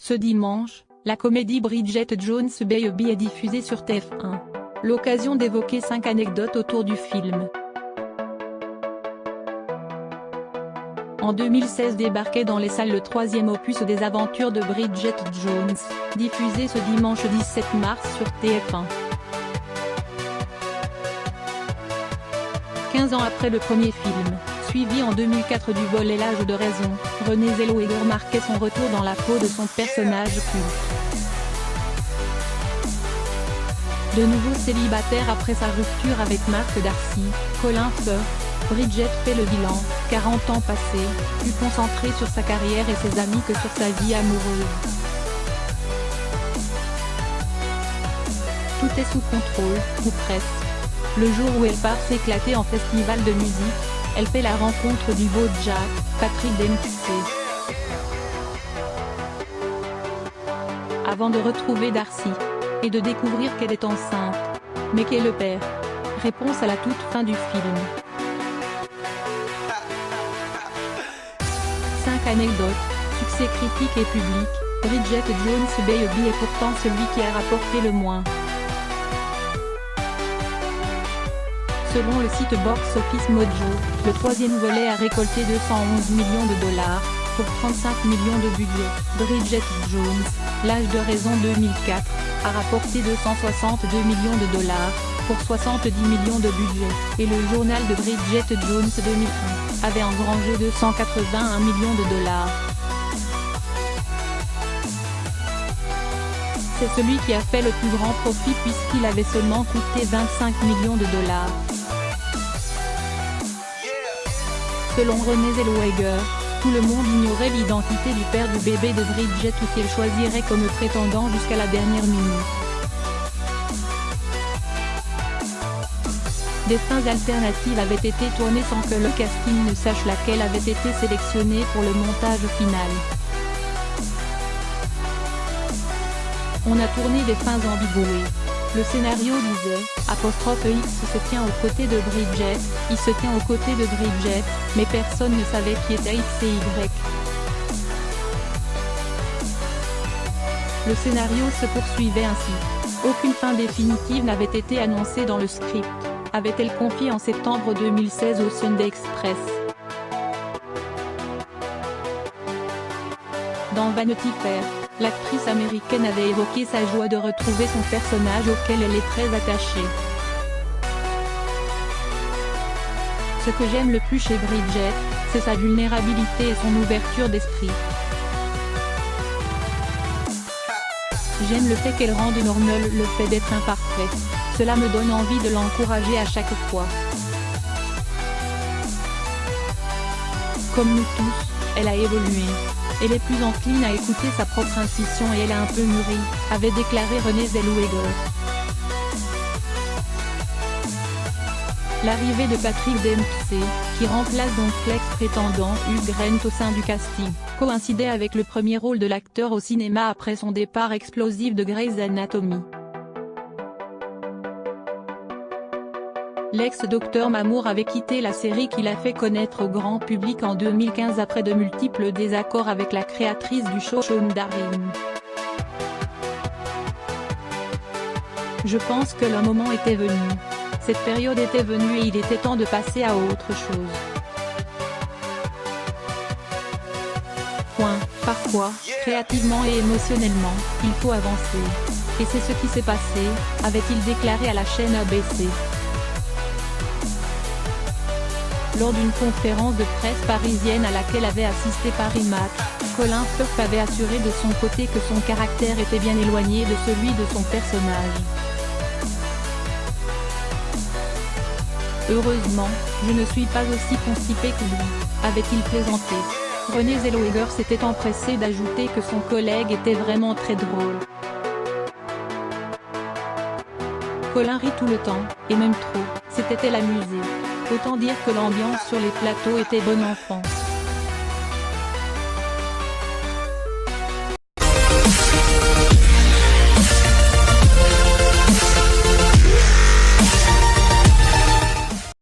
Ce dimanche, la comédie Bridget Jones' Baby est diffusée sur TF1. L'occasion d'évoquer 5 anecdotes autour du film. En 2016 débarquait dans les salles le 3e opus des aventures de Bridget Jones, diffusé ce dimanche 17 mars sur TF1. 15 ans après le premier film, suivi en 2004 du volet L'âge de raison, Renée Zellweger marquait son retour dans la peau de son personnage culte. De nouveau célibataire après sa rupture avec Mark Darcy, Colin Firth, Bridget fait le bilan, 40 ans passés, plus concentrée sur sa carrière et ses amis que sur sa vie amoureuse. Tout est sous contrôle, ou presque. Le jour où elle part s'éclater en festival de musique, elle fait la rencontre du beau Jack, Patrick Dempsey. Avant de retrouver Darcy. Et de découvrir qu'elle est enceinte. Mais qu'est le père? Réponse à la toute fin du film. 5 anecdotes, succès critique et public, Bridget Jones' Baby est pourtant celui qui a rapporté le moins. Selon le site Box Office Mojo, le 3e volet a récolté 211 millions de dollars, pour 35 millions de budget. Bridget Jones, L'âge de raison 2004, a rapporté 262 millions de dollars, pour 70 millions de budget, et le journal de Bridget Jones 2001, avait engrangé 281 millions de dollars. C'est celui qui a fait le plus grand profit puisqu'il avait seulement coûté 25 millions de dollars. Selon Renée Zellweger, tout le monde ignorait l'identité du père du bébé de Bridget ou qu'il choisirait comme prétendant jusqu'à la dernière minute. Des fins alternatives avaient été tournées sans que le casting ne sache laquelle avait été sélectionnée pour le montage final. On a tourné des fins ambiguës. Le scénario disait, X se tient aux côtés de Bridget, il se tient aux côtés de Bridget, mais personne ne savait qui était X et Y. Le scénario se poursuivait ainsi. Aucune fin définitive n'avait été annoncée dans le script, avait-elle confié en septembre 2016 au Sunday Express. Dans Vanity Fair, l'actrice américaine avait évoqué sa joie de retrouver son personnage auquel elle est très attachée. Ce que j'aime le plus chez Bridget, c'est sa vulnérabilité et son ouverture d'esprit. J'aime le fait qu'elle rende normal le fait d'être imparfaite, cela me donne envie de l'encourager à chaque fois. Comme nous tous, elle a évolué. Elle est plus encline à écouter sa propre intuition et elle a un peu mûri, avait déclaré Renée Zellweger. L'arrivée de Patrick Dempsey, qui remplace donc l'ex-prétendant Hugh Grant au sein du casting, coïncidait avec le premier rôle de l'acteur au cinéma après son départ explosif de Grey's Anatomy. L'ex-docteur Mamour avait quitté la série qu'il a fait connaître au grand public en 2015 après de multiples désaccords avec la créatrice du show Shonda Rhimes. Je pense que le moment était venu. Cette période était venue et il était temps de passer à autre chose. Parfois, créativement et émotionnellement, il faut avancer. Et c'est ce qui s'est passé, avait-il déclaré à la chaîne ABC. Lors d'une conférence de presse parisienne à laquelle avait assisté Paris Match, Colin Firth avait assuré de son côté que son caractère était bien éloigné de celui de son personnage. Heureusement, je ne suis pas aussi constipé que lui, avait-il plaisanté. Renée Zellweger s'était empressée d'ajouter que son collègue était vraiment très drôle. Colin rit tout le temps, et même trop, s'était-elle amusée. Autant dire que l'ambiance sur les plateaux était bon enfant.